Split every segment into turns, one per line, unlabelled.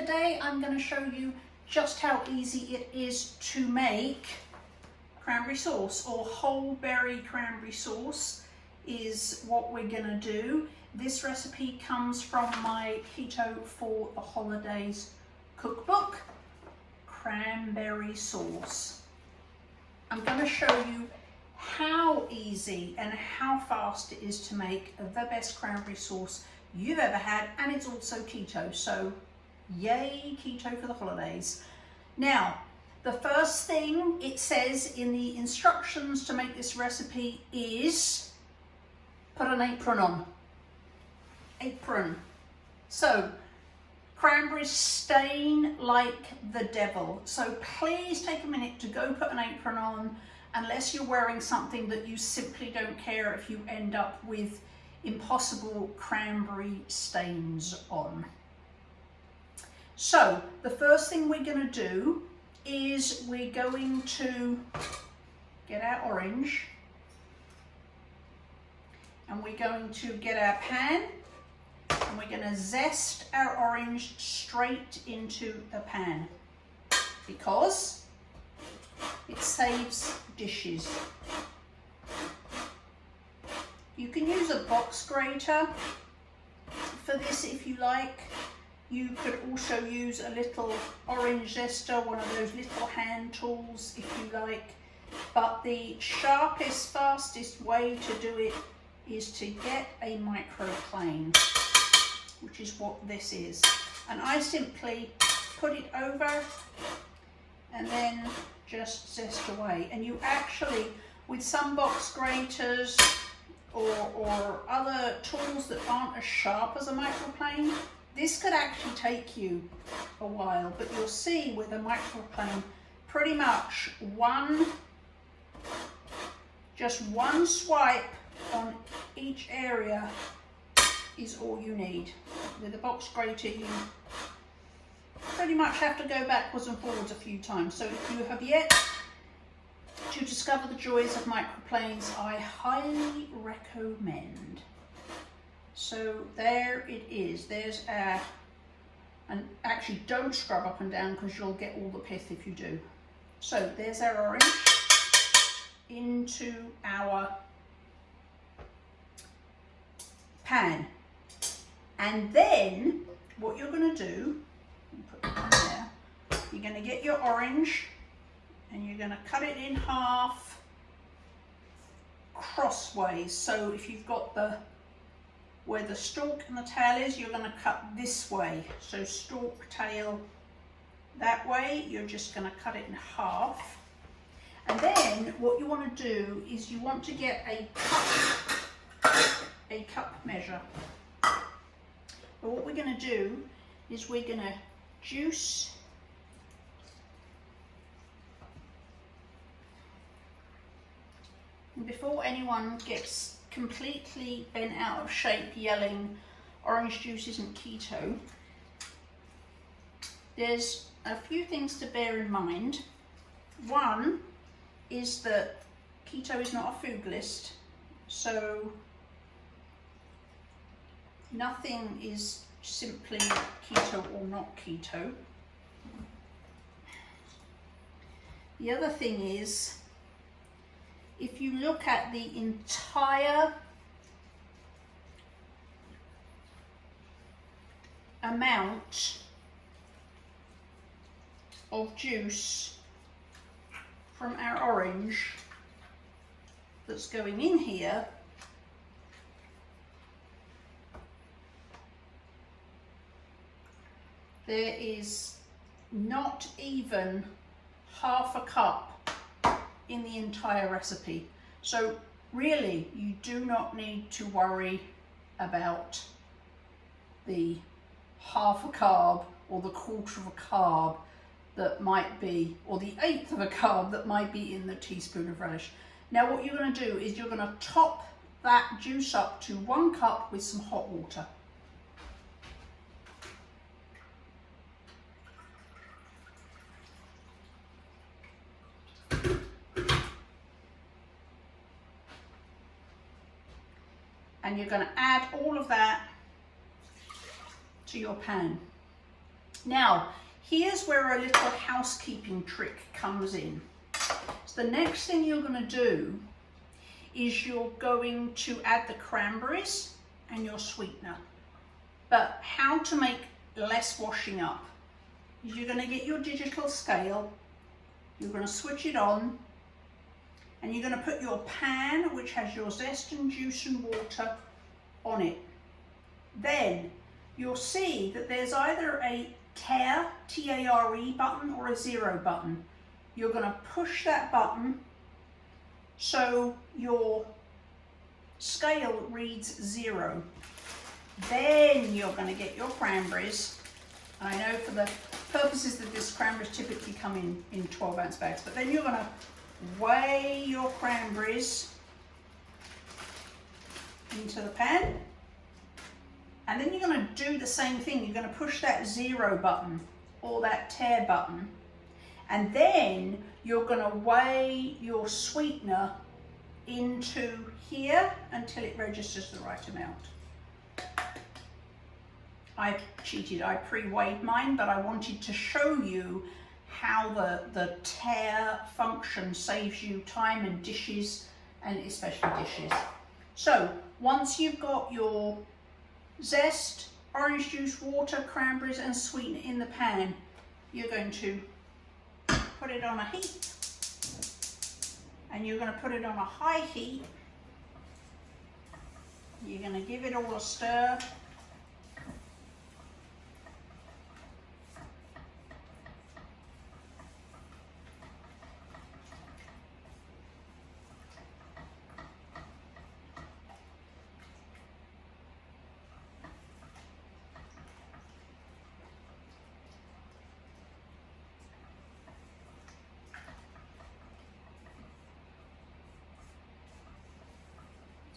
today I'm going to show you just how easy it is to make cranberry sauce, or whole berry cranberry sauce is what we're going to do. This recipe comes from my Keto for the Holidays cookbook, Cranberry Sauce. I'm going to show you how easy and how fast it is to make the best cranberry sauce you've ever had, and it's also keto, so yay keto for the holidays. Now, the first thing it says in the instructions to make this recipe is put an apron on. Apron. So, cranberries stain like the devil, so please take a minute to go put an apron on, unless you're wearing something that you simply don't care if you end up with impossible cranberry stains on. So the first thing we're going to do is we're going to get our orange, and we're going to get our pan, and we're going to zest our orange straight into the pan because it saves dishes. You can use a box grater for this if you like. You could also use a little orange zester, one of those little hand tools if you like. But the sharpest, fastest way to do it is to get a microplane, which is what this is. And I simply put it over and then just zest away. And you actually, with some box graters or other tools that aren't as sharp as a microplane, this could actually take you a while, but you'll see with a microplane, pretty much just one swipe on each area is all you need. With a box grater, you pretty much have to go backwards and forwards a few times. So if you have yet to discover the joys of microplanes, I highly recommend. So there it is. There's our, and actually don't scrub up and down because you'll get all the pith if you do. So there's our orange into our pan. And then what you're going to do, put it on there, you're going to get your orange and you're going to cut it in half crossways. So if you've got where the stalk and the tail is, you're going to cut this way. So stalk, tail, that way. You're just going to cut it in half. And then what you want to do is you want to get a cup measure. But what we're going to do is we're going to juice before anyone gets completely bent out of shape yelling orange juice isn't keto. There's a few things to bear in mind. One is that keto is not a food list, so nothing is simply keto or not keto. The other thing is, if you look at the entire amount of juice from our orange that's going in here, there is not even half a cup in the entire recipe. So really you do not need to worry about the half a carb or the quarter of a carb that might be, or the eighth of a carb that might be in the teaspoon of relish. Now what you're going to do is you're going to top that juice up to 1 cup with some hot water. And you're going to add all of that to your pan. Now, here's where a little housekeeping trick comes in. So the next thing you're going to do is you're going to add the cranberries and your sweetener. But how to make less washing up is you're going to get your digital scale, you're going to switch it on, and you're going to put your pan, which has your zest and juice and water, on it. Then you'll see that there's either a tare, T-A-R-E button or a 0 button. You're going to push that button so your scale reads 0. Then you're going to get your cranberries. I know for the purposes of this, cranberries typically come in 12-ounce bags, but then you're going to weigh your cranberries into the pan. And then you're going to do the same thing. You're going to push that 0 button or that tare button. And then you're going to weigh your sweetener into here until it registers the right amount. I cheated, I pre-weighed mine, but I wanted to show you how the tare function saves you time and dishes, and especially dishes. So once you've got your zest, orange juice, water, cranberries and sweetener in the pan, you're going to put it on a heat, and you're going to put it on a high heat. You're going to give it all a stir.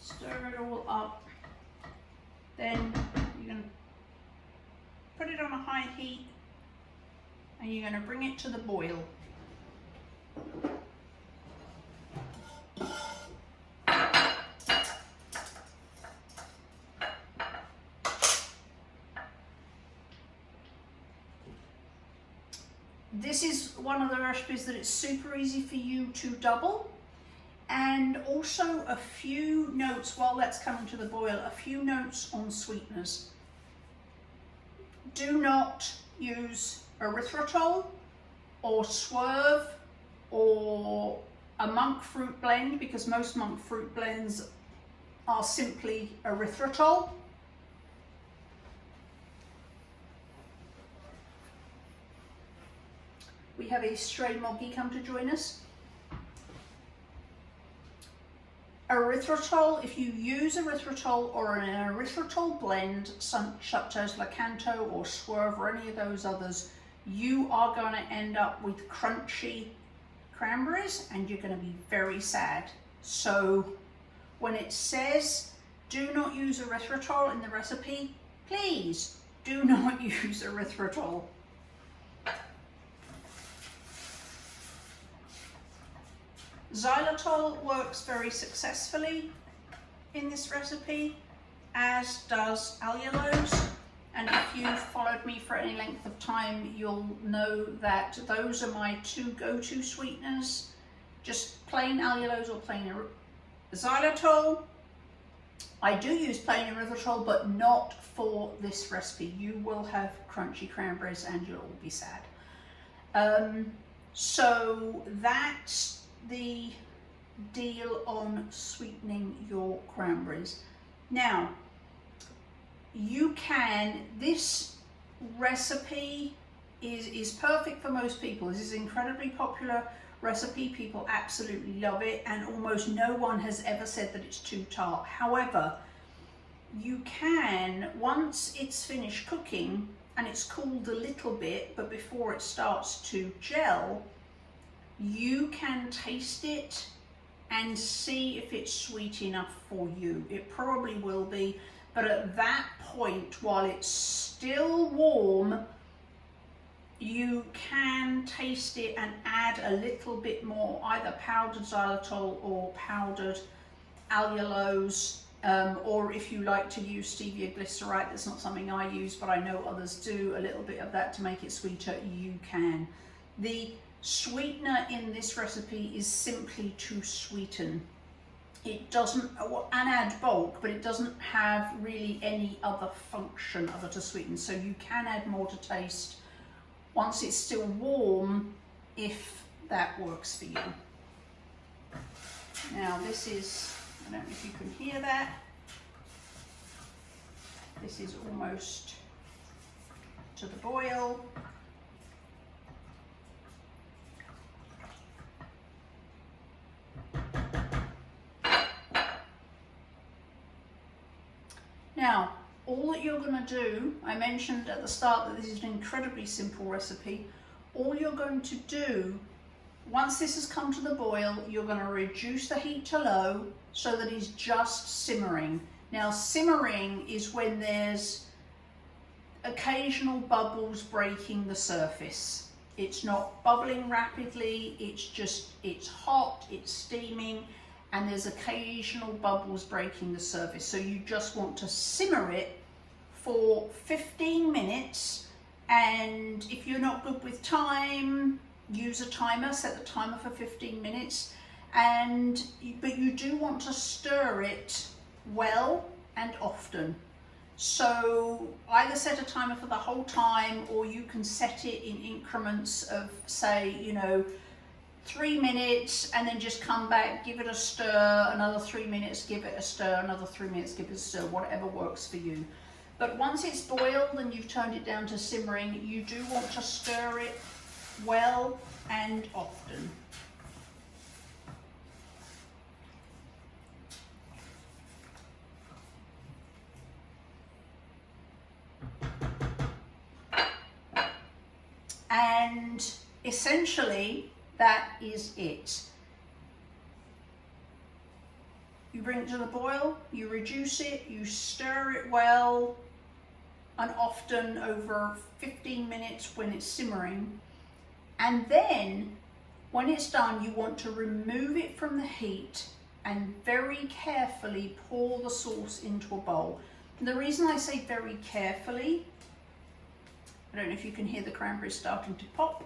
Stir it all up. Then you're going to put it on a high heat and you're going to bring it to the boil. This is one of the recipes that it's super easy for you to double. And also a few notes, while that's coming to the boil, a few notes on sweeteners. Do not use erythritol or swerve or a monk fruit blend, because most monk fruit blends are simply erythritol. We have a stray moggy come to join us. Erythritol, if you use erythritol or an erythritol blend, such as Lakanto or Swerve or any of those others, you are going to end up with crunchy cranberries and you're going to be very sad. So when it says do not use erythritol in the recipe, please do not use erythritol. Xylitol works very successfully in this recipe, as does allulose. And if you've followed me for any length of time, you'll know that those are my two go-to sweeteners. Just plain allulose or plain xylitol. I do use plain erythritol, but not for this recipe. You will have crunchy cranberries and you'll all be sad. So that's the deal on sweetening your cranberries. Now, this recipe is perfect for most people. This is an incredibly popular recipe. People absolutely love it, and almost no one has ever said that it's too tart. However, you can, once it's finished cooking and it's cooled a little bit, but before it starts to gel, you can taste it and see if it's sweet enough for you. It probably will be, but at that point, while it's still warm, you can taste it and add a little bit more, either powdered xylitol or powdered allulose, Or if you like to use stevia glycerite, that's not something I use, but I know others do, a little bit of that to make it sweeter, you can. The sweetener in this recipe is simply to sweeten. It doesn't, and add bulk, but it doesn't have really any other function other to sweeten. So you can add more to taste once it's still warm, if that works for you. Now this is, I don't know if you can hear that. This is almost to the boil. Now, all that you're going to do, I mentioned at the start that this is an incredibly simple recipe. All you're going to do, once this has come to the boil, you're going to reduce the heat to low so that it's just simmering. Now, simmering is when there's occasional bubbles breaking the surface. It's not bubbling rapidly, it's hot, it's steaming, and there's occasional bubbles breaking the surface. So you just want to simmer it for 15 minutes. And if you're not good with time, use a timer, set the timer for 15 minutes. But you do want to stir it well and often. So either set a timer for the whole time, or you can set it in increments of, say, 3 minutes, and then just come back, give it a stir, another 3 minutes, give it a stir, another 3 minutes, give it a stir, whatever works for you. But once it's boiled and you've turned it down to simmering, you do want to stir it well and often. And essentially, that is it. You bring it to the boil, you reduce it, you stir it well and often over 15 minutes when it's simmering. And then when it's done, you want to remove it from the heat and very carefully pour the sauce into a bowl. And the reason I say very carefully, I don't know if you can hear the cranberries starting to pop.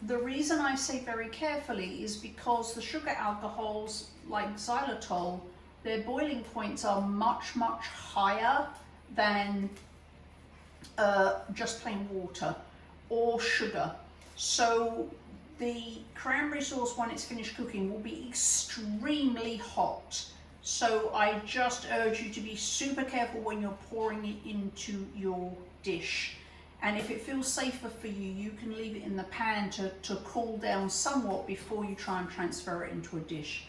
The reason I say very carefully is because the sugar alcohols like xylitol, their boiling points are much, much higher than just plain water or sugar. So the cranberry sauce, when it's finished cooking, will be extremely hot. So I just urge you to be super careful when you're pouring it into your dish. And if it feels safer for you, you can leave it in the pan to cool down somewhat before you try and transfer it into a dish.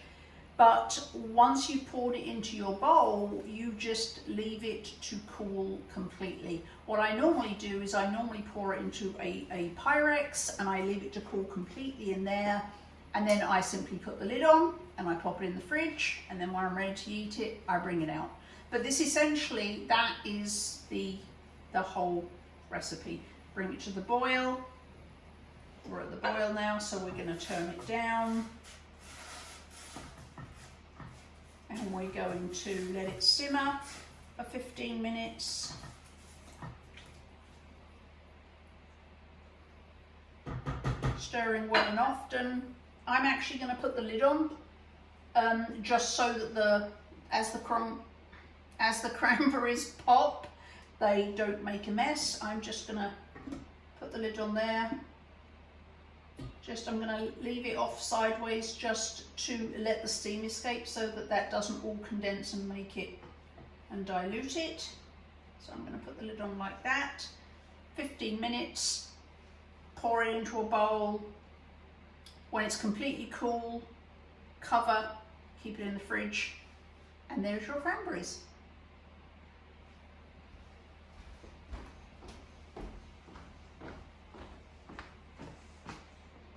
But once you've poured it into your bowl, you just leave it to cool completely. What I normally do is I normally pour it into a Pyrex and I leave it to cool completely in there. And then I simply put the lid on and I pop it in the fridge. And then when I'm ready to eat it, I bring it out. But this essentially, that is the whole recipe. Bring it to the boil. We're at the boil now, so we're going to turn it down. And we're going to let it simmer for 15 minutes. Stirring well and often. I'm actually going to put the lid on, just so that as the cranberries pop, they don't make a mess. I'm just going to put the lid on there. I'm going to leave it off sideways just to let the steam escape so that doesn't all condense and make it and dilute it. So I'm going to put the lid on like that. 15 minutes, pour it into a bowl. When it's completely cool, cover, keep it in the fridge, and there's your cranberries.